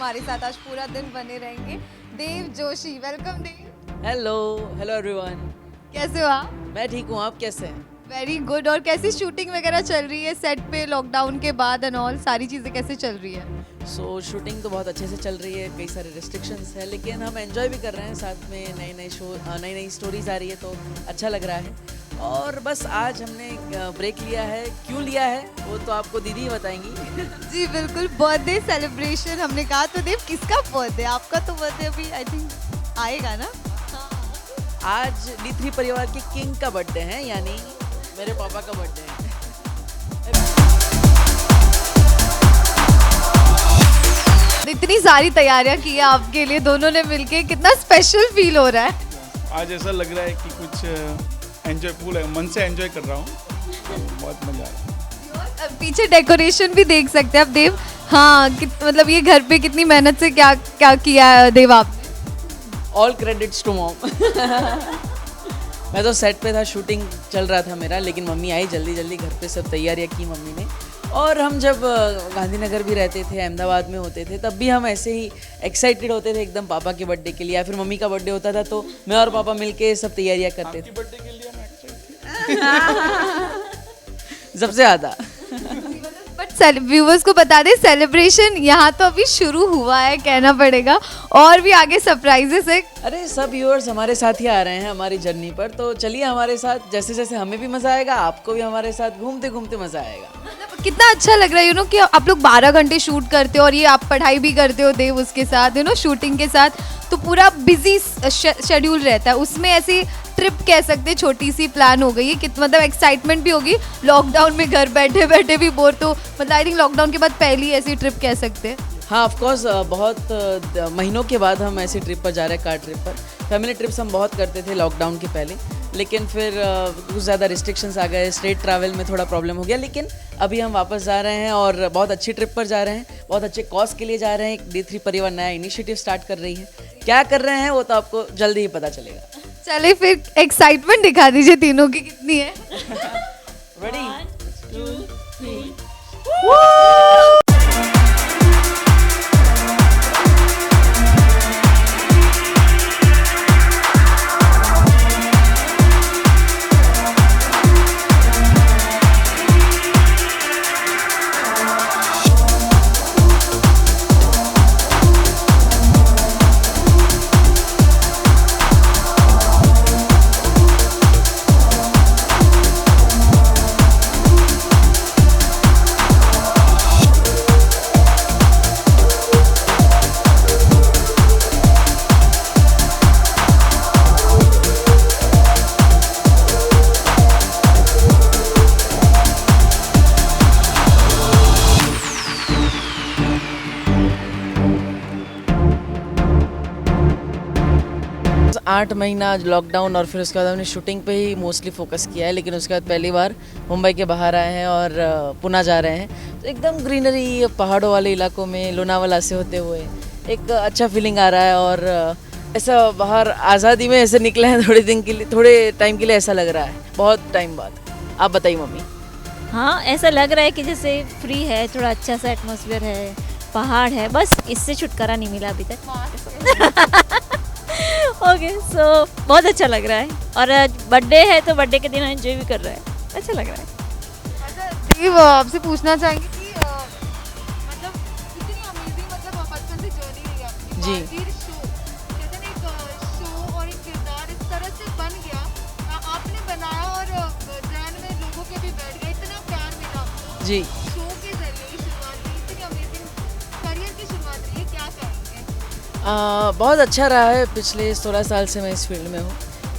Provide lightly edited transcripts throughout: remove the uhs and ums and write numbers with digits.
हमारे साथ आज पूरा दिन बने रहेंगे। Dev Joshi, welcome Dev. Hello hello everyone. कैसे हो आप? मैं ठीक हूँ, आप कैसे हैं? Very good. और कैसी शूटिंग वगैरह चल रही है सेट पे, लॉकडाउन के बाद एंड ऑल सारी चीज़ें कैसे चल रही है? शूटिंग तो बहुत अच्छे से चल रही है, कई सारे रिस्ट्रिक्शंस है, लेकिन हम एंजॉय भी कर रहे हैं। साथ में नई नई स्टोरीज आ रही है तो अच्छा लग रहा है। और बस आज हमने ब्रेक लिया है। क्यों लिया है वो तो आपको दीदी ही बताएंगी। जी बिल्कुल, बर्थडे सेलिब्रेशन हमने कहा। तो देव, किसका बर्थडे? आपका तो बर्थडे अभी आई थिंक आएगा ना? आज D3 परिवार के किंग का बर्थडे है, यानी मेरे पापा का बर्थडे है। इतनी सारी तैयारियां की है आपके लिए दोनों ने मिलके, कितना स्पेशल फील हो रहा है? आज ऐसा लग रहा है कि कुछ एंजॉयफुल है, मन से एंजॉय कर रहा हूँ, बहुत मजा आ रहा है। पीछे डेकोरेशन भी देख सकते हैं आप देव। हाँ, मतलब ये घर पे कितनी मेहनत से क्या क्या किया है देव आपने? All credits to mom. मैं तो सेट पे था, शूटिंग चल रहा था मेरा, लेकिन मम्मी आई जल्दी घर पे, सब तैयारियां की मम्मी ने। और हम जब गांधीनगर भी रहते थे, अहमदाबाद में होते थे, तब भी हम ऐसे ही एक्साइटेड होते थे एकदम पापा के बर्थडे के लिए, या फिर मम्मी का बर्थडे होता था तो मैं और पापा मिलके सब तैयारियां करते थे। बर्थडे के लिए मैं एक्साइटेड सबसे ज़्यादा। बट व्यूवर्स को बता दें, सेलिब्रेशन यहाँ तो अभी शुरू हुआ है कहना पड़ेगा, और भी आगे सरप्राइजेस है। अरे सब व्यूअर्स हमारे साथ ही आ रहे हैं हमारी जर्नी पर, तो चलिए हमारे साथ, जैसे जैसे हमें भी मज़ा आएगा आपको भी हमारे साथ घूमते घूमते मज़ा आएगा। मतलब कितना अच्छा लग रहा है कि आप लोग 12 घंटे शूट करते हो, और ये आप पढ़ाई भी करते हो देव उसके साथ, शूटिंग के साथ, तो पूरा बिजी शेड्यूल रहता है। उसमें ऐसी ट्रिप कह सकते, छोटी सी प्लान हो गई है, मतलब एक्साइटमेंट भी होगी। लॉकडाउन में घर बैठे बैठे भी बोर, तो मतलब आई थिंक लॉकडाउन के बाद पहली ऐसी ट्रिप कह सकते हैं। हाँ ऑफ कोर्स, बहुत महीनों के बाद हम ऐसी ट्रिप पर जा रहे हैं, कार ट्रिप पर। फैमिली ट्रिप्स हम बहुत करते थे लॉकडाउन के पहले, लेकिन फिर कुछ ज़्यादा रिस्ट्रिक्शंस आ गए, स्टेट ट्रैवल में थोड़ा प्रॉब्लम हो गया, लेकिन अभी हम वापस जा रहे हैं और बहुत अच्छी ट्रिप पर जा रहे हैं, बहुत अच्छे कॉज के लिए जा रहे हैं। एक D3 परिवार नया इनिशिएटिव स्टार्ट कर रही है, क्या कर रहे हैं वो तो आपको जल्दी ही पता चलेगा। चले फिर एक्साइटमेंट दिखा दीजिए तीनों की कितनी है। रेडी 1 2 3। आठ महीना लॉकडाउन और फिर उसके बाद हमने शूटिंग पे ही मोस्टली फोकस किया है, लेकिन उसके बाद पहली बार मुंबई के बाहर आए हैं और पुणे जा रहे हैं, तो एकदम ग्रीनरी पहाड़ों वाले इलाकों में लोनावाला से होते हुए एक अच्छा फीलिंग आ रहा है। और ऐसा बाहर आज़ादी में ऐसे निकले हैं थोड़े दिन के लिए, थोड़े टाइम के लिए, ऐसा लग रहा है बहुत टाइम बाद। आप बताइए मम्मी। हाँ, ऐसा लग रहा है कि जैसे फ्री है, थोड़ा अच्छा सा एटमॉस्फेयर है, पहाड़ है, बस इससे छुटकारा नहीं मिला अभी तक। ओके, सो बहुत अच्छा लग रहा है, और बर्थडे है तो बर्थडे के दिन एंजॉय भी कर रहा है, अच्छा लग रहा है। अच्छा देव, आपसे पूछना चाहेंगे कि मतलब इतनी अमेजिंग, मतलब बचपन से जर्नी रही आपकी। जी। बाजीर शो, कहते हैं ना, एक शो और एक किरदार इस तरह से बन गया, आपने बनाया और ध्यान में लोगों के भी बैठ गया, इतना प्यार मिला आपको जी। शो के जरिए। शुरुआत हुई, इतनी अमेजिंग करियर की शुरुआत रही है, क्या कहेंगे? बहुत अच्छा रहा है, पिछले 16 साल से मैं इस फील्ड में हूँ,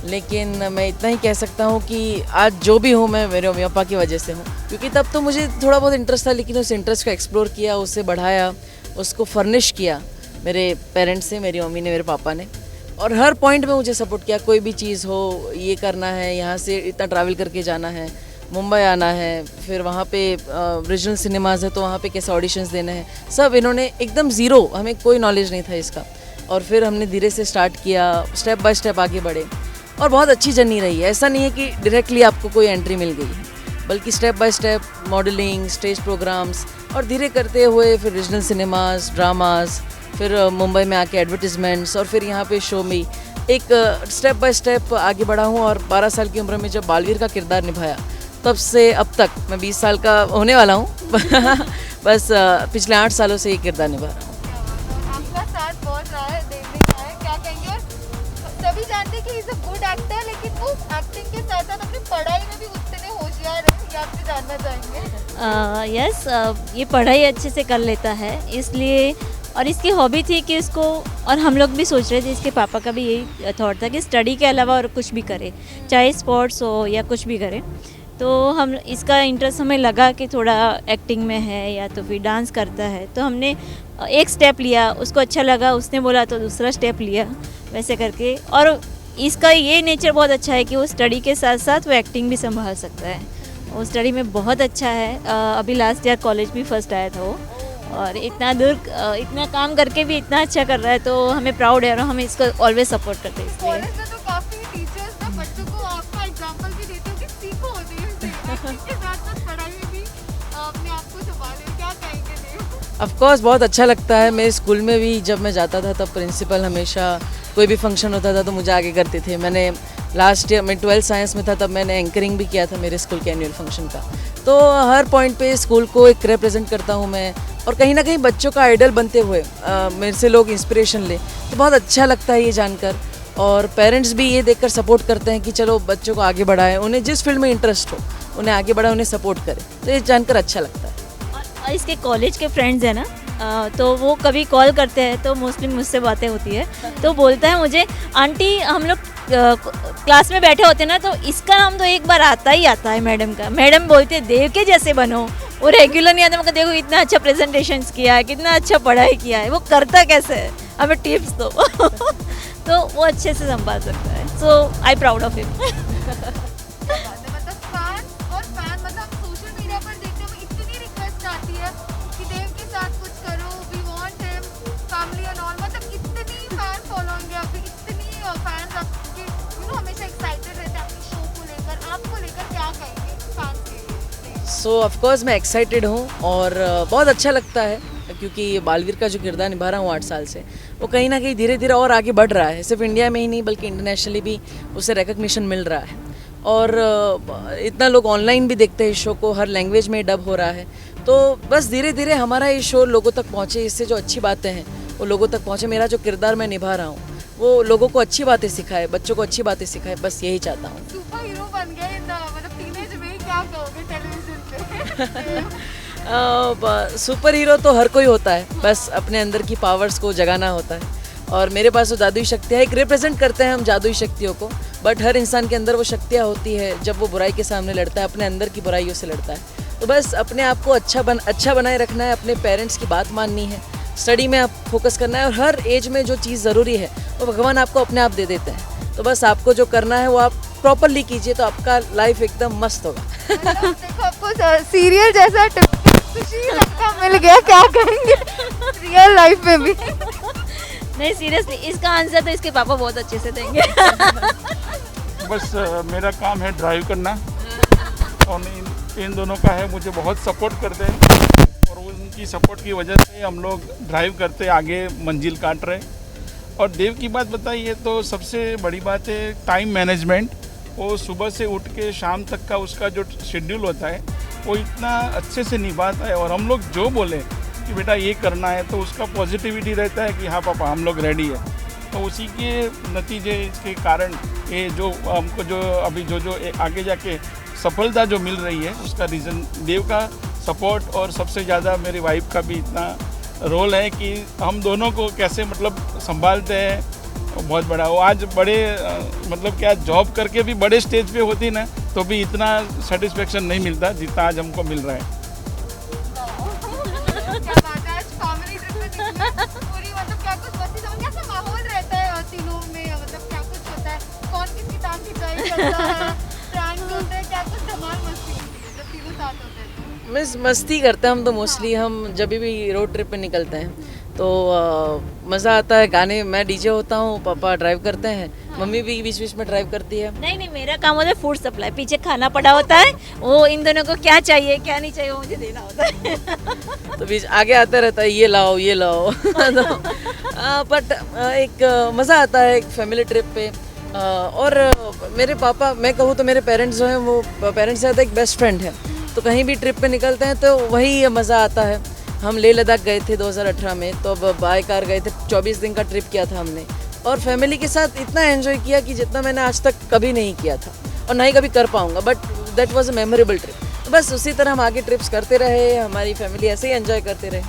लेकिन मैं इतना ही कह सकता हूँ कि आज जो भी हूँ मैं मेरे मम्मी पापा की वजह से हूँ, क्योंकि तब तो मुझे थोड़ा बहुत इंटरेस्ट था, लेकिन उस इंटरेस्ट को एक्सप्लोर किया, उससे बढ़ाया, उसको फर्निश किया मेरे पेरेंट्स से, मेरी मम्मी ने, मेरे पापा ने, और हर पॉइंट में मुझे सपोर्ट किया। कोई भी चीज़ हो, ये करना है, यहाँ से इतना ट्रैवल करके जाना है, मुंबई आना है, फिर वहाँ पे रीजनल सिनेमाज है तो वहाँ पे कैसे ऑडिशंस देने हैं, सब इन्होंने एकदम ज़ीरो, हमें कोई नॉलेज नहीं था इसका, और फिर हमने धीरे से स्टार्ट किया, स्टेप बाय स्टेप आगे बढ़े, और बहुत अच्छी जर्नी रही है। ऐसा नहीं है कि डायरेक्टली आपको कोई एंट्री मिल गई है, बल्कि step by step modelling, stage programmes, और धीरे करते हुए फिर रीजनल सिनेमाज, ड्रामाज, फिर मुंबई में आके एडवर्टिजमेंट्स, और फिर यहाँ पे शो में एक स्टेप बाय स्टेप आगे बढ़ा हूँ। और 12 साल की उम्र में जब बालवीर का किरदार निभाया, तब से अब तक मैं 20 साल का होने वाला हूँ बस पिछले 8 सालों से ये किरदार निभा रहा हूँ। आपका साथ बहुत रहा है, देखने का है, क्या कहेंगे। और सभी जानते हैं कि इज अ गुड एक्टर, लेकिन वो एक्टिंग के साथ साथ अपनी पढ़ाई में भी उतने होशियार है, ये आपसे जानना चाहेंगे। यस, ये पढ़ाई अच्छे से कर लेता है, इसलिए और इसकी हॉबी थी कि इसको, और हम लोग भी सोच रहे थे, इसके पापा का भी यही थॉट था कि स्टडी के अलावा और कुछ भी करे, चाहे स्पोर्ट्स हो या कुछ भी करे। तो हम इसका इंटरेस्ट हमें लगा कि थोड़ा एक्टिंग में है या तो फिर डांस करता है, तो हमने एक स्टेप लिया, उसको अच्छा लगा, उसने बोला तो दूसरा स्टेप लिया, वैसे करके। और इसका ये नेचर बहुत अच्छा है कि वो स्टडी के साथ साथ वो एक्टिंग भी संभाल सकता है। वो स्टडी में बहुत अच्छा है, अभी लास्ट ईयर कॉलेज भी फर्स्ट आया था वो, और इतना दूर इतना काम करके भी इतना अच्छा कर रहा है, तो हमें प्राउड है और हम इसको ऑलवेज सपोर्ट करते हैं। इसलिए कॉलेज में तो काफी टीचर्स ना बच्चों को आपका एग्जांपल भी देते हो कि सीखो देव से, एक्टिंग के साथ साथ पढ़ाई में भी अपने आप को संभाले, क्या कहेंगे देव? ऑफ कोर्स बहुत अच्छा लगता है। मेरे स्कूल में भी जब मैं जाता था, तब प्रिंसिपल हमेशा कोई भी फंक्शन होता था तो मुझे आगे करते थे। मैंने लास्ट ईयर में 12th साइंस में था, तब मैंने एंकरिंग भी किया था मेरे स्कूल के एनुअल फंक्शन का। तो हर पॉइंट पे स्कूल को एक रिप्रेजेंट करता हूँ मैं, और कहीं ना कहीं बच्चों का आइडल बनते हुए मेरे से लोग इंस्पिरेशन ले, तो बहुत अच्छा लगता है ये जानकर। और पेरेंट्स भी ये देखकर सपोर्ट करते हैं कि चलो बच्चों को आगे बढ़ाएं, उन्हें जिस फील्ड में इंटरेस्ट हो उन्हें आगे बढ़ाएं, उन्हें सपोर्ट करें, तो ये जानकर अच्छा लगता है। और इसके कॉलेज के फ्रेंड्स हैं ना, तो वो कभी कॉल करते हैं तो मोस्टली मुझसे बातें होती है, तो बोलता है मुझे, आंटी हम लोग क्लास में बैठे होते हैं ना, तो इसका नाम तो एक बार आता ही आता है मैडम का। मैडम बोलते हैं देव के जैसे बनो, वो रेगुलर नहीं आता। मैं देखो इतना अच्छा प्रेजेंटेशंस किया है, कितना अच्छा पढ़ाई किया है, वो करता कैसे है, हमें टिप्स दो तो वो अच्छे से संभाल सकता है। सो आई प्राउड ऑफ हिम। मतलब फैन और फैन, मतलब सोशल मीडिया पर देखने में इतनी रिक्वेस्ट आती है कि देव के साथ कुछ करो, we want him, family and all, मतलब इतनी फैन फॉलोइंग है आपकी, इतनी फैंस आपके हमेशा एक्साइटेड रहते हैं आपकी शो को लेकर, आपको लेकर, क्या कहेंगे फैंस के लिए? सो ऑफ कोर्स मैं एक्साइटेड हूँ और बहुत अच्छा लगता है, क्योंकि बालवीर का जो किरदार निभा रहा हूँ 8 साल से, वो कहीं ना कहीं धीरे धीरे और आगे बढ़ रहा है। सिर्फ इंडिया में ही नहीं बल्कि इंटरनेशनली भी उसे रिकग्निशन मिल रहा है। और इतना लोग ऑनलाइन भी देखते हैं इस शो को, हर लैंग्वेज में डब हो रहा है। तो बस धीरे धीरे हमारा ये शो लोगों तक पहुँचे, इससे जो अच्छी बातें हैं वो लोगों तक पहुँचे। मेरा जो किरदार मैं निभा रहा हूँ वो लोगों को अच्छी बातें सिखाए, बच्चों को अच्छी बातें सिखाए, बस यही चाहता हूँ। सुपर हीरो बन गए मतलब टीनेज में, क्या कहोगे टेलीविजन पे? सुपर हीरो तो हर कोई होता है, बस अपने अंदर की पावर्स को जगाना होता है। और मेरे पास वो जादुई शक्तियाँ, एक रिप्रेजेंट करते हैं हम जादुई शक्तियों को, बट हर इंसान के अंदर वो शक्तियाँ होती है। जब वो बुराई के सामने लड़ता है, अपने अंदर की बुराइयों से लड़ता है, तो बस अपने आप को अच्छा बनाए रखना है, अपने पेरेंट्स की बात माननी है, स्टडी में आप फोकस करना है, और हर एज में जो चीज़ ज़रूरी है वो भगवान आपको अपने आप दे देते हैं। तो बस आपको जो करना है वो आप प्रॉपरली कीजिए, तो आपका लाइफ एकदम मस्त होगा। देखो आपको सीरियल जैसा सुशील आपका मिल गया, क्या कहेंगे रियल लाइफ में भी? नहीं सीरियसली, इसका आंसर तो इसके पापा बहुत अच्छे से देंगे। बस मेरा काम है ड्राइव करना, और इन दोनों का है, मुझे बहुत सपोर्ट करते हैं, और उनकी सपोर्ट की वजह से हम लोग ड्राइव करते आगे मंजिल काट रहे। और देव की बात बताइए तो सबसे बड़ी बात है टाइम मैनेजमेंट। वो सुबह से उठ के शाम तक का उसका जो शेड्यूल होता है वो इतना अच्छे से निभाता है, और हम लोग जो बोले कि बेटा ये करना है तो उसका पॉजिटिविटी रहता है कि हाँ पापा हम लोग रेडी है। तो उसी के नतीजे, इसके कारण ये जो हमको जो अभी जो आगे जाके सफलता जो मिल रही है उसका रीज़न देव का सपोर्ट, और सबसे ज़्यादा मेरी वाइफ का भी इतना रोल है कि हम दोनों को कैसे मतलब संभालते हैं, बहुत बड़ा। वो आज बड़े मतलब क्या जॉब करके भी बड़े स्टेज पे होती ना तो भी इतना सेटिस्फेक्शन नहीं मिलता जितना आज हमको मिल रहा है। क्या बात है, आज फैमिली ट्रिप पे निकले, पूरी मतलब क्या कुछ मस्ती समझ, कैसा माहौल रहता है तीनों में, मतलब क्या कुछ होता है, कौन किसकी टांग खिंचाई करता है, प्रैंक्स होते हैं, क्या कुछ धमाल मस्ती होती है जब तीनों साथ होते हैं? मिस मस्ती करते हैं हम तो मोस्टली, हम जब भी रोड ट्रिप पे निकलते हैं तो मज़ा आता है। गाने मैं डीजे होता हूँ, पापा ड्राइव करते हैं, मम्मी भी बीच बीच में ड्राइव करती है। नहीं मेरा काम होता है फूड सप्लाई, पीछे खाना पड़ा होता है, वो इन दोनों को क्या चाहिए क्या नहीं चाहिए वो मुझे देना होता है। तो बीच आगे आता रहता है, ये लाओ ये लाओ। बट एक मज़ा आता है एक फैमिली ट्रिप पे। और मेरे पापा, मैं कहूँ तो मेरे पेरेंट्स जो हैं वो पेरेंट्स से ज़्यादा एक बेस्ट फ्रेंड है। तो कहीं भी ट्रिप पे निकलते हैं तो वही मज़ा आता है। हम लेह लद्दाख गए थे 2018 में, तो अब बाय कार गए थे, 24 दिन का ट्रिप किया था हमने, और फैमिली के साथ इतना एंजॉय किया कि जितना मैंने आज तक कभी नहीं किया था और ना ही कभी कर पाऊँगा। But that was a memorable trip. तो बस उसी तरह हम आगे ट्रिप्स करते रहे, हमारी फैमिली ऐसे ही एंजॉय करते रहे।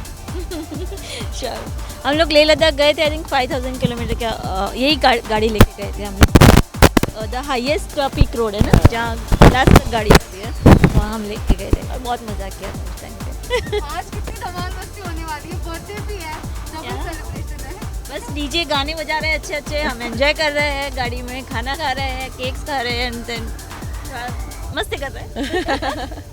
श्योर। हम लोग लेह लद्दाख गए थे, आई थिंक 5000 किलोमीटर का यही गाड़ी लेके गए थे हम लोग। द हाईएस्ट पीक रोड है ना, जहाँ लास्ट तक गाड़ी आती है, वहाँ हम लेके गए थे और बहुत मज़ा किया था उस टाइम पे। आज कितनी धमाल मस्ती होने वाली है, बर्थडे भी है, डबल सेलिब्रेशन है। बस डीजे गाने बजा रहे हैं अच्छे अच्छे, हम एंजॉय कर रहे हैं, गाड़ी में खाना खा रहे हैं, केक्स खा रहे हैं, एंड देन मस्ती कर रहे हैं।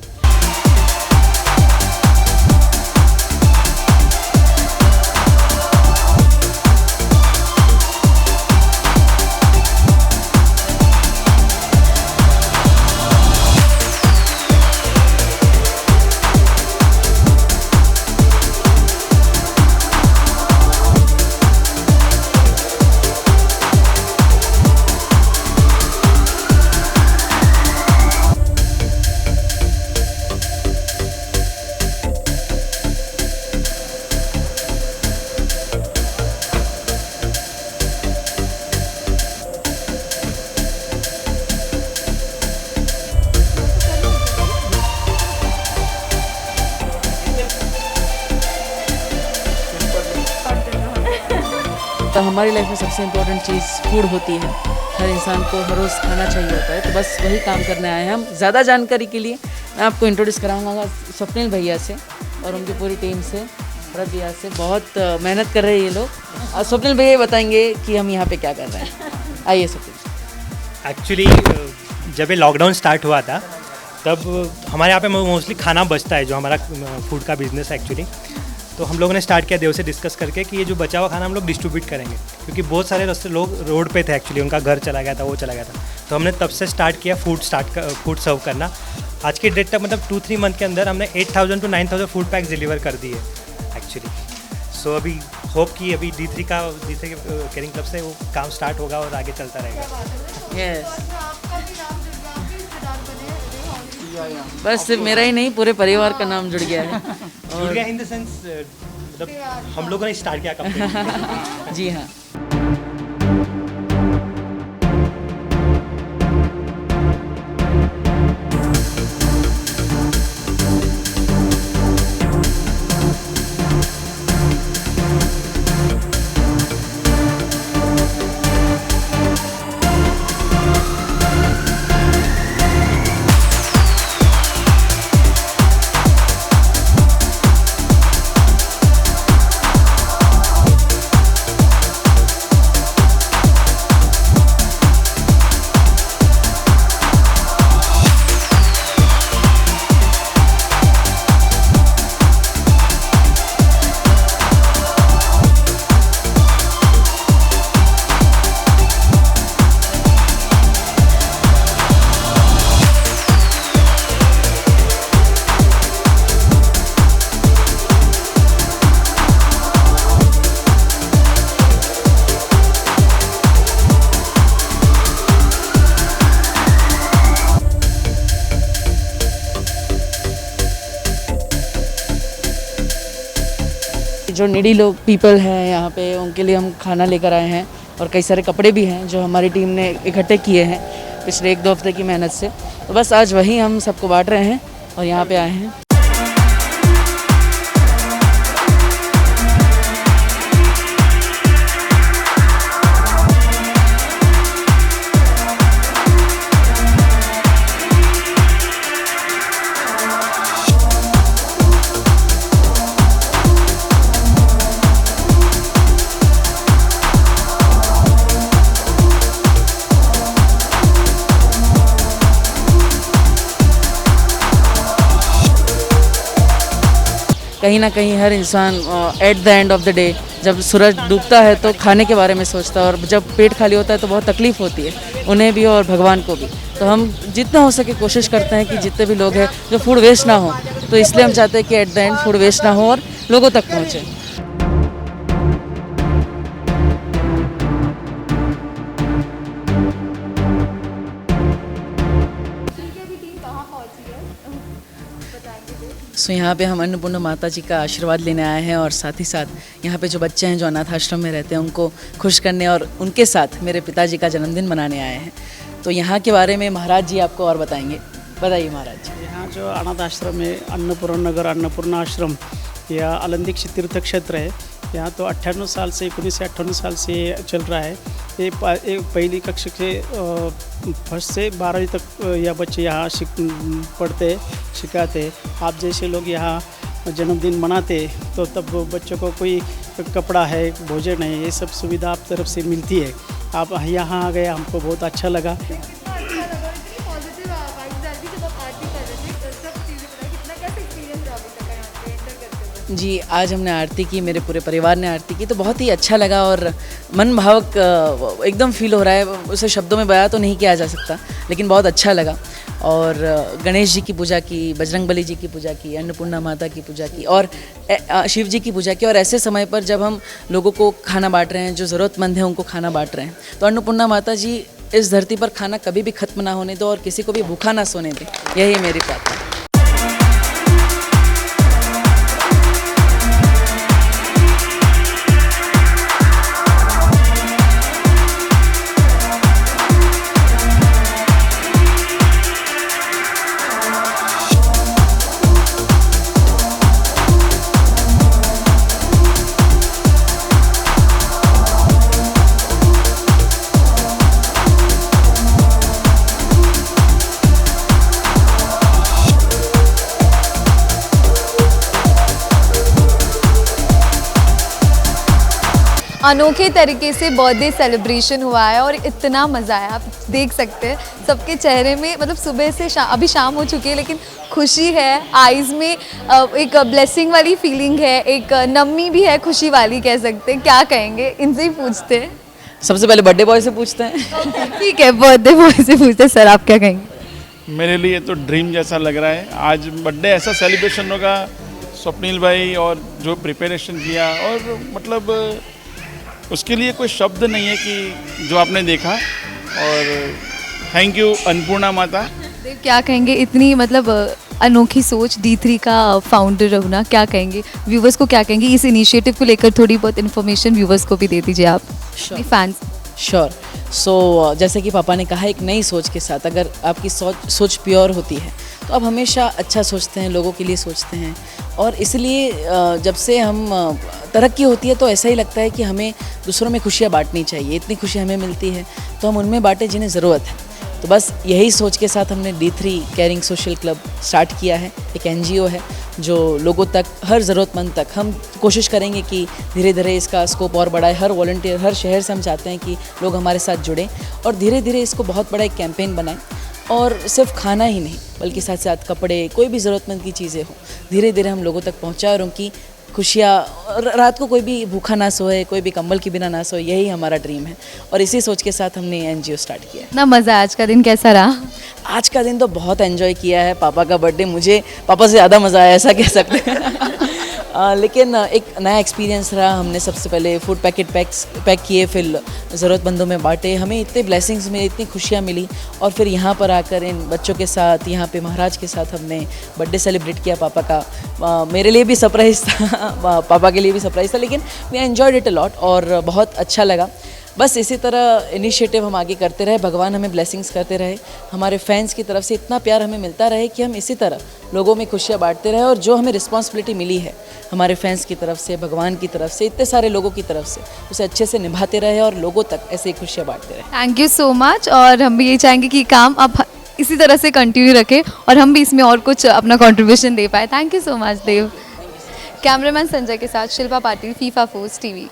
तो हमारी लाइफ में सबसे इम्पोर्टेंट चीज़ फूड होती है। हर इंसान को हर रोज़ खाना चाहिए होता है, तो बस वही काम करने आए हैं हम। ज़्यादा जानकारी के लिए मैं आपको इंट्रोड्यूस कराऊंगा स्वप्निल भैया से और उनकी पूरी टीम से, भरत भैया से। बहुत मेहनत कर रहे हैं ये लोग। और स्वप्निल भैया बताएंगे कि हम यहाँ पे क्या कर रहे हैं। आइए स्वप्निल। एक्चुअली जब ये लॉकडाउन स्टार्ट हुआ था तब हमारे यहाँ पे मोस्टली खाना बचता है, जो हमारा फूड का बिज़नेस है एक्चुअली। तो हम लोगों ने स्टार्ट किया देव से डिस्कस करके कि ये जो बचा हुआ खाना हम लोग डिस्ट्रीब्यूट करेंगे, क्योंकि बहुत सारे रास्ते लोग रोड पे थे एक्चुअली, उनका घर चला गया था, वो चला गया था। तो हमने तब से स्टार्ट किया फूड सर्व करना। आज की डेट तक मतलब 2-3 मंथ के अंदर हमने 8000 to 9000 फूड पैक्स डिलीवर कर दिए एक्चुअली। सो अभी होप कि अभी D3 केयरिंग क्लब से वो काम स्टार्ट होगा और आगे चलता रहेगा। यस, बस सिर्फ मेरा ही नहीं, पूरे परिवार का नाम जुड़ गया है। जुड़ गया इन द सेंस मतलब हम लोगों ने स्टार्ट किया कंपनी। जी हाँ। जो नीडी लोग पीपल हैं यहाँ पे, उनके लिए हम खाना लेकर आए हैं, और कई सारे कपड़े भी हैं जो हमारी टीम ने इकट्ठे किए हैं पिछले 1-2 हफ्ते की मेहनत से। तो बस आज वही हम सबको बांट रहे हैं और यहाँ पे आए हैं। कहीं ना कहीं हर इंसान eight the end of the day जब सूरज डूबता है तो खाने के बारे में सोचता है, और जब पेट खाली होता है तो बहुत तकलीफ़ होती है उन्हें भी और भगवान को भी। तो हम जितना हो सके कोशिश करते हैं कि जितने भी लोग हैं जो फूड वेस्ट ना हो, तो इसलिए हम चाहते हैं कि at the end food waste ना हो और लोगों तक पहुँचे। सो यहाँ पे हम अन्नपूर्णा माता जी का आशीर्वाद लेने आए हैं, और साथ ही साथ यहाँ पे जो बच्चे हैं जो अनाथ आश्रम में रहते हैं उनको खुश करने और उनके साथ मेरे पिताजी का जन्मदिन मनाने आए हैं। तो यहाँ के बारे में महाराज जी आपको और बताएंगे। बताइए महाराज जी। यहाँ जो अनाथ आश्रम है अन्नपूर्णा नगर अन्नपूर्णा आश्रम, यह अलंदी तीर्थ क्षेत्र है। यहाँ तो 98 साल से 1998 साल से चल रहा है। ये पहली कक्षा से फर्स्ट से 12वीं तक यह बच्चे यहाँ पढ़ते सिखाते। आप जैसे लोग यहाँ जन्मदिन मनाते तो तब बच्चों को कोई कपड़ा है, भोजन है, ये सब सुविधा आप तरफ से मिलती है। आप यहाँ आ गए, हमको बहुत अच्छा लगा। जी, आज हमने आरती की, मेरे पूरे परिवार ने आरती की, तो बहुत ही अच्छा लगा और मन भावक एकदम फील हो रहा है। उसे शब्दों में बयां तो नहीं किया जा सकता, लेकिन बहुत अच्छा लगा। और गणेश जी की पूजा की, बजरंगबली जी की पूजा की, अन्नपूर्णा माता की पूजा की और शिव जी की पूजा की। और ऐसे समय पर जब हम लोगों को खाना बांट रहे हैं, जो ज़रूरतमंद हैं उनको खाना बांट रहे हैं, तो अन्नपूर्णा माता जी इस धरती पर खाना कभी भी ख़त्म ना होने दो और किसी को भी भूखा ना सोने दे, यही मेरी प्रार्थना है। अनोखे तरीके से बर्थडे सेलिब्रेशन हुआ है और इतना मज़ा आया। आप देख सकते हैं सबके चेहरे में, मतलब सुबह से अभी शाम हो चुकी है लेकिन खुशी है, आइज़ में एक ब्लेसिंग वाली फीलिंग है, एक नमी भी है, खुशी वाली कह सकते हैं। क्या कहेंगे, इनसे ही पूछते हैं। सबसे पहले बर्थडे बॉय से पूछते हैं। ठीक है, बर्थडे बॉय से पूछते हैं। सर आप क्या कहेंगे? मेरे लिए तो ड्रीम जैसा लग रहा है। आज बर्थडे ऐसा सेलिब्रेशन होगा, स्वप्निल भाई और जो प्रिपरेशन किया, और मतलब उसके लिए कोई शब्द नहीं है कि जो आपने देखा। और थैंक यू अन्नपूर्णा माता। क्या कहेंगे, इतनी मतलब अनोखी सोच, D3 का फाउंडर होना, क्या कहेंगे व्यूवर्स को, क्या कहेंगे इस इनिशिएटिव को लेकर? थोड़ी बहुत इन्फॉर्मेशन व्यूवर्स को भी दे दीजिए आप, फैंस। श्योर। सो जैसे कि पापा ने कहा, एक नई सोच के साथ अगर आपकी सोच प्योर होती है तो आप हमेशा अच्छा सोचते हैं, लोगों के लिए सोचते हैं। और इसलिए जब से हम तरक्की होती है तो ऐसा ही लगता है कि हमें दूसरों में खुशियाँ बांटनी चाहिए। इतनी खुशी हमें मिलती है तो हम उनमें बांटें जिन्हें ज़रूरत है। तो बस यही सोच के साथ हमने D3 caring social club start किया है। एक NGO है जो लोगों तक, हर ज़रूरतमंद तक, हम कोशिश करेंगे कि धीरे धीरे इसका स्कोप और बढ़ाए। हर वॉलंटियर, हर शहर से हम चाहते हैं कि लोग हमारे साथ जुड़ें और धीरे धीरे इसको बहुत बड़ा एक कैंपेन बनाएं। और सिर्फ खाना ही नहीं बल्कि साथ साथ कपड़े, कोई भी ज़रूरतमंद की चीज़ें हो, धीरे धीरे हम लोगों तक पहुँचाएं और उनकी खुशियाँ, रात को कोई भी भूखा ना सोए, कोई भी कंबल के बिना ना सोए, यही हमारा ड्रीम है। और इसी सोच के साथ हमने NGO स्टार्ट किया है। इतना मज़ा, आज का दिन कैसा रहा? आज का दिन तो बहुत एंजॉय किया है। पापा का बर्थडे, मुझे पापा से ज़्यादा मज़ा आया, ऐसा कह सकते हैं। लेकिन एक नया एक्सपीरियंस रहा। हमने सबसे पहले फूड पैक किए, फिर ज़रूरतमंदों में बांटे। हमें इतने ब्लेसिंग्स मिले, इतनी खुशियाँ मिली। और फिर यहाँ पर आकर इन बच्चों के साथ, यहाँ पे महाराज के साथ हमने बर्थडे सेलिब्रेट किया पापा का। मेरे लिए भी सरप्राइज़ था, पापा के लिए भी सरप्राइज़ था, लेकिन we enjoyed it a lot और बहुत अच्छा लगा। बस इसी तरह इनिशिएटिव हम आगे करते रहे, भगवान हमें ब्लेसिंग्स करते रहे, हमारे फैंस की तरफ से इतना प्यार हमें मिलता रहे कि हम इसी तरह लोगों में खुशियाँ बांटते रहे। और जो हमें रिस्पॉन्सिबिलिटी मिली है हमारे फैंस की तरफ से, भगवान की तरफ से, इतने सारे लोगों की तरफ से, उसे अच्छे से निभाते रहे और लोगों तक ऐसे ही खुशियाँ बांटते रहे। Thank you so much. और हम भी यही चाहेंगे कि काम आप इसी तरह से कंटिन्यू रखें और हम भी इसमें और कुछ अपना कंट्रीब्यूशन दे पाए। Thank you so much Dev. Cameraman Sanjay के साथ Shilpa Patil, FIFA Force TV।